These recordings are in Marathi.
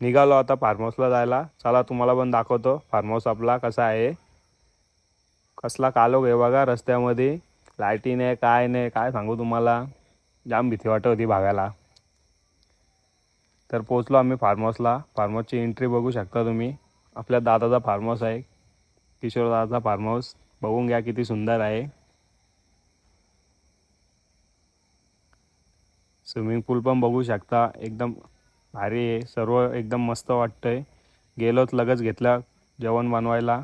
निघालो आता फार्म हाऊसला जायला. चला तुम्हाला पण दाखवतो फार्म हाऊस आपला कसा आहे. कसला कालोख आहे बघा रस्त्यामध्ये. लाईटी नाही काय नाही, काय सांगू तुम्हाला. जाम भीती वाटत होती भागायला. तर पोचलो आम्ही फार्म हाऊसला. फार्म हाऊसची एंट्री बघू शकता तुम्ही. आपल्या दादाचा फार्म हाऊस आहे, किशोर दादाचा फार्म हाऊस. बघून घ्या किती सुंदर आहे. स्विमिंग पूल पण बघू शकता, एकदम भारी आहे. सर्व एकदम मस्त वाटतंय. गेलोच लगेच घेतलं जेवण बनवायला.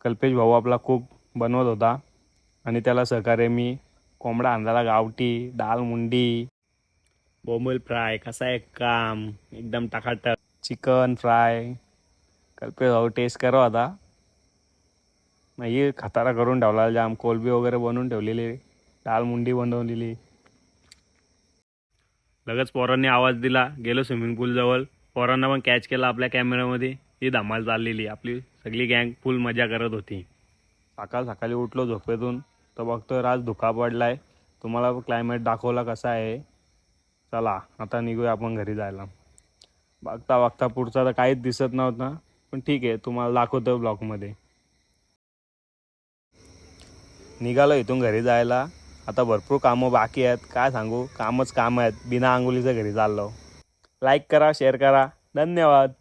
कल्पेश भाऊ आपला कुक बनवत होता आणि त्याला सहकार्य मी. कोंबडा आणलेला गावठी, डाळ मुंडी, बोंबील फ्राय. कसा आहे काम, एकदम टाकाटक. Chicken fry. कल्पेश भाऊ टेस्ट करो आता. नाही खतारा करून ठेवला जाम. कोलबी वगैरे बनवून ठेवलेली, डाळ मुंडी बनवलेली. लगेच पोरांनी आवाज दिला, गेलो स्विमिंग पूल जवळ. पोरांना पण कॅच केला आपल्या कॅमेऱ्यामध्ये. ही धमाल चाललेली, आपली सगळी गँग फुल मजा करत होती. सकाळी उठलो झोपेतून तर बघतोय आज धुका पडलाय. तुम्हाला क्लायमेट दाखवला कसा आहे. चला आता निघूया आपण घरी जायला. बघता बघता पुढचा तर काहीच दिसत नव्हता, पण ठीक आहे तुम्हाला दाखवतो ब्लॉगमध्ये. निघालो इथून घरी जायला. आता भरपूर कामं बाकी आहेत, काय सांगू, कामच काम आहेत. बिना आंघोळीचं घरी चाललो. लाईक करा, शेअर करा. धन्यवाद.